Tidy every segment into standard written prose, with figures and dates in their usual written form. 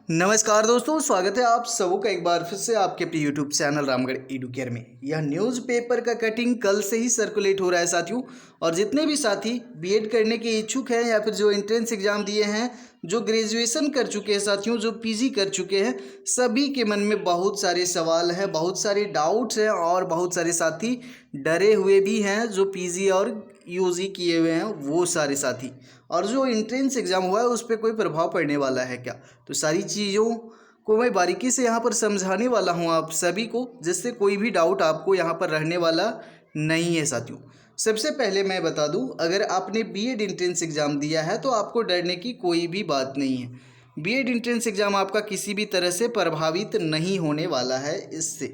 नमस्कार दोस्तों, स्वागत है आप सबों का एक बार फिर से आपके अपने यूट्यूब चैनल रामगढ़ एडुकेयर में। यह न्यूज़पेपर का कटिंग कल से ही सर्कुलेट हो रहा है साथियों। और जितने भी साथी बीएड करने के इच्छुक हैं या फिर जो एंट्रेंस एग्जाम दिए हैं, जो ग्रेजुएशन कर चुके हैं साथियों, जो पीजी कर चुके हैं, सभी के मन में बहुत सारे सवाल हैं, बहुत सारे डाउट्स हैं और बहुत सारे साथी डरे हुए भी हैं। जो पीजी और यूजी किए हुए हैं वो सारे साथी, और जो एंट्रेंस एग्ज़ाम हुआ है उस पर कोई प्रभाव पड़ने वाला है क्या, तो सारी चीज़ों को मैं बारीकी से यहाँ पर समझाने वाला हूँ आप सभी को, जिससे कोई भी डाउट आपको यहाँ पर रहने वाला नहीं है साथियों। सबसे पहले मैं बता दूँ, अगर आपने बीएड एंट्रेंस एग्ज़ाम दिया है तो आपको डरने की कोई भी बात नहीं है। बीएड एंट्रेंस एग्ज़ाम आपका किसी भी तरह से प्रभावित नहीं होने वाला है इससे।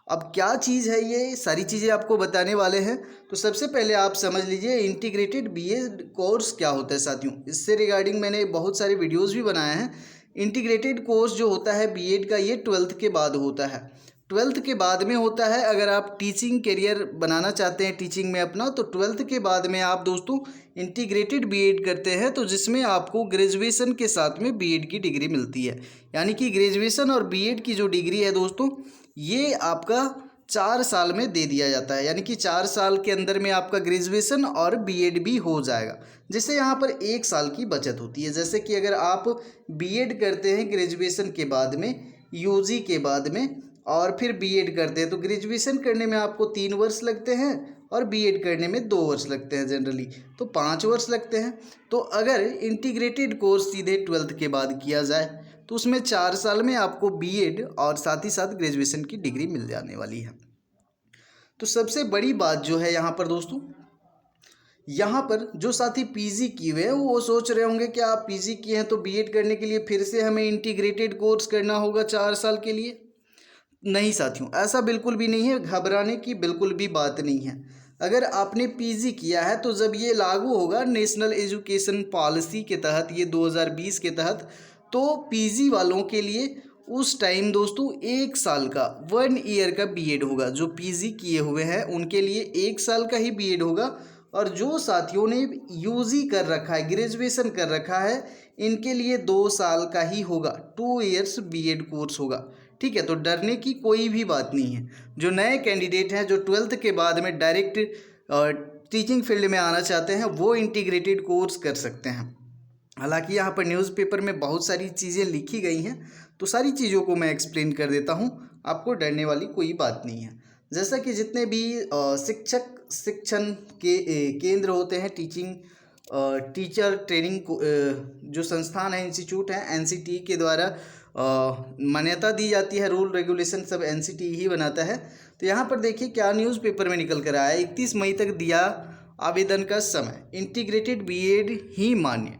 अब क्या चीज़ है, ये सारी चीज़ें आपको बताने वाले हैं। तो सबसे पहले आप समझ लीजिए इंटीग्रेटेड बीएड कोर्स क्या होता है साथियों। इससे रिगार्डिंग मैंने बहुत सारे वीडियोस भी बनाए हैं। इंटीग्रेटेड कोर्स जो होता है बीएड का, ये 12th के बाद होता है। 12th के बाद में होता है। अगर आप टीचिंग करियर बनाना चाहते हैं टीचिंग में अपना, तो 12th के बाद में आप दोस्तों इंटीग्रेटेड बीएड करते हैं, तो जिसमें आपको ग्रेजुएशन के साथ में बीएड की डिग्री मिलती है। यानी कि ग्रेजुएशन और बीएड की जो डिग्री है दोस्तों, ये आपका 4 साल में दे दिया जाता है। यानी कि 4 साल के अंदर में आपका ग्रेजुएशन और बीएड भी हो जाएगा, जिससे यहाँ पर 1 साल की बचत होती है। जैसे कि अगर आप बीएड करते हैं ग्रेजुएशन के बाद में, यूजी के बाद में, और फिर बीएड करते हैं, तो ग्रेजुएशन करने में आपको 3 वर्ष लगते हैं और बीएड करने में 2 वर्ष लगते हैं जनरली, तो 5 वर्ष लगते हैं। तो अगर इंटीग्रेटेड कोर्स सीधे 12th के बाद किया जाए तो उसमें 4 साल में आपको बीएड और साथ ही साथ ग्रेजुएशन की डिग्री मिल जाने वाली है। तो सबसे बड़ी बात जो है यहाँ पर दोस्तों, यहाँ पर जो साथी पीजी किए हुए हैं वो सोच रहे होंगे कि आप पीजी किए हैं तो बीएड करने के लिए फिर से हमें इंटीग्रेटेड कोर्स करना होगा 4 साल के लिए। नहीं साथियों, ऐसा बिल्कुल भी नहीं है, घबराने की बिल्कुल भी बात नहीं है। अगर आपने पीजी किया है तो जब ये लागू होगा नेशनल एजुकेशन पॉलिसी के तहत, ये 2020 के तहत, तो पीजी वालों के लिए उस टाइम दोस्तों 1 साल का 1 ईयर का बीएड होगा। जो पीजी किए हुए हैं उनके लिए 1 साल का ही बीएड होगा, और जो साथियों ने यूजी कर रखा है, ग्रेजुएशन कर रखा है, इनके लिए 2 साल का ही होगा, 2 इयर्स बीएड कोर्स होगा। ठीक है, तो डरने की कोई भी बात नहीं है। जो नए कैंडिडेट हैं, जो 12th के बाद में डायरेक्ट टीचिंग फील्ड में आना चाहते हैं, वो इंटीग्रेटेड कोर्स कर सकते हैं। हालांकि यहाँ पर न्यूज़पेपर में बहुत सारी चीज़ें लिखी गई हैं, तो सारी चीज़ों को मैं एक्सप्लेन कर देता हूँ, आपको डरने वाली कोई बात नहीं है। जैसा कि जितने भी शिक्षण के केंद्र होते हैं, टीचर ट्रेनिंग जो संस्थान है, इंस्टीट्यूट है, एनसीटी के द्वारा मान्यता दी जाती है। रूल रेगुलेशन सब एनसीटी ही बनाता है। तो यहाँ पर देखिए क्या न्यूज़पेपर में निकल कर आया है। 31 मई तक दिया आवेदन का समय, इंटीग्रेटेड बीएड ही मान्य,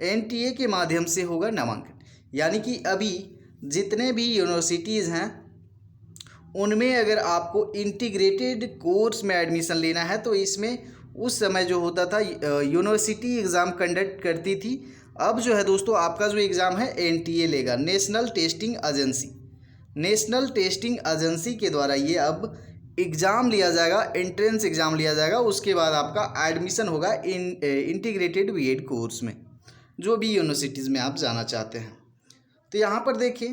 एनटीए के माध्यम से होगा नामांकन। यानी कि अभी जितने भी यूनिवर्सिटीज़ हैं उनमें अगर आपको इंटीग्रेटेड कोर्स में एडमिशन लेना है, तो इसमें उस समय जो होता था यूनिवर्सिटी एग्ज़ाम कंडक्ट करती थी। अब जो है दोस्तों आपका जो एग्ज़ाम है एनटीए लेगा, नेशनल टेस्टिंग एजेंसी के द्वारा ये अब एग्ज़ाम लिया जाएगा, एंट्रेंस एग्ज़ाम लिया जाएगा। उसके बाद आपका एडमिशन होगा इंटीग्रेटेड बीएड कोर्स में, जो भी यूनिवर्सिटीज़ में आप जाना चाहते हैं। तो यहाँ पर देखिए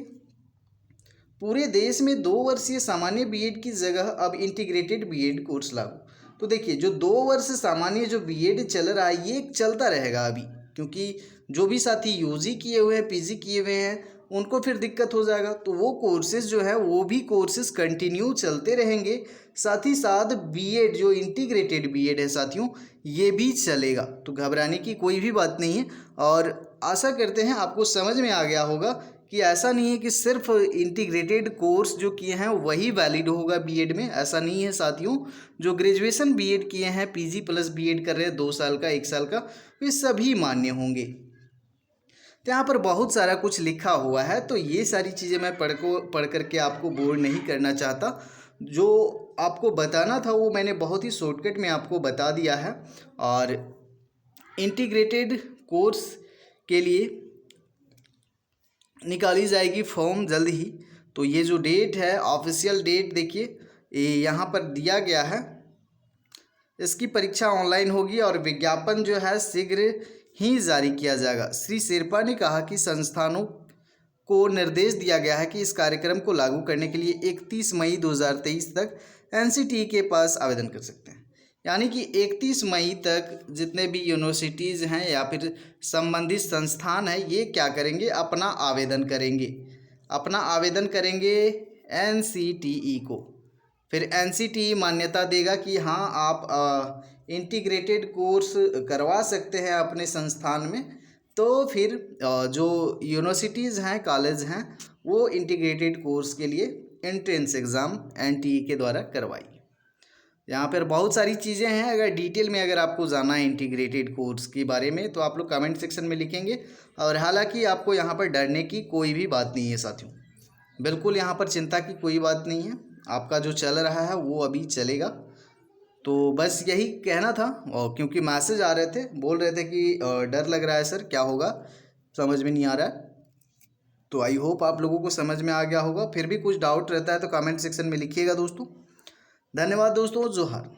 पूरे देश में 2 वर्षीय सामान्य बीएड की जगह अब इंटीग्रेटेड बीएड कोर्स लागू। तो देखिए जो 2 वर्ष सामान्य जो बीएड चल रहा है ये चलता रहेगा अभी, क्योंकि जो भी साथी यूजी किए हुए हैं, पीजी किए हुए हैं, उनको फिर दिक्कत हो जाएगा। तो वो कोर्सेज़ जो है वो भी कोर्सेज़ कंटिन्यू चलते रहेंगे। साथ ही साथ बीएड जो इंटीग्रेटेड बीएड है साथियों, ये भी चलेगा। तो घबराने की कोई भी बात नहीं है, और आशा करते हैं आपको समझ में आ गया होगा कि ऐसा नहीं है कि सिर्फ इंटीग्रेटेड कोर्स जो किए हैं वही वैलिड होगा बीएड में। ऐसा नहीं है साथियों, जो ग्रेजुएशन बीएड किए हैं, पीजी प्लस बीएड कर रहे हैं 2 साल का, 1 साल का, वे सभी मान्य होंगे। तो यहाँ पर बहुत सारा कुछ लिखा हुआ है, तो ये सारी चीज़ें मैं पढ़ करके आपको बोर नहीं करना चाहता। जो आपको बताना था वो मैंने बहुत ही शॉर्टकट में आपको बता दिया है। और इंटीग्रेटेड कोर्स के लिए निकाली जाएगी फॉर्म जल्द ही। तो ये जो डेट है, ऑफिशियल डेट देखिए यहाँ पर दिया गया है। इसकी परीक्षा ऑनलाइन होगी और विज्ञापन जो है शीघ्र ही जारी किया जाएगा। श्री शेरपा ने कहा कि संस्थानों को निर्देश दिया गया है कि इस कार्यक्रम को लागू करने के लिए 31 मई 2023 तक एनसीटीई के पास आवेदन कर सकते हैं। यानी कि 31 मई तक जितने भी यूनिवर्सिटीज़ हैं या फिर संबंधित संस्थान हैं, ये क्या करेंगे, अपना आवेदन करेंगे एनसीटीई को। फिर एनसीटीई मान्यता देगा कि हाँ आप इंटीग्रेटेड कोर्स करवा सकते हैं अपने संस्थान में। तो फिर जो यूनिवर्सिटीज़ हैं, कॉलेज हैं, वो इंटीग्रेटेड कोर्स के लिए एंट्रेंस एग्ज़ाम एनटीई के द्वारा करवाई। यहाँ पर बहुत सारी चीज़ें हैं, अगर डिटेल में अगर आपको जानना है इंटीग्रेटेड कोर्स के बारे में तो आप लोग कमेंट सेक्शन में लिखेंगे। और हालांकि आपको यहाँ पर डरने की कोई भी बात नहीं है साथियों, बिल्कुल यहाँ पर चिंता की कोई बात नहीं है। आपका जो चल रहा है वो अभी चलेगा। तो बस यही कहना था, और क्योंकि मैसेज आ रहे थे, बोल रहे थे कि डर लग रहा है सर, क्या होगा समझ में नहीं आ रहा है। तो आई होप आप लोगों को समझ में आ गया होगा। फिर भी कुछ डाउट रहता है तो कमेंट सेक्शन में लिखिएगा दोस्तों। धन्यवाद दोस्तों, जोहार।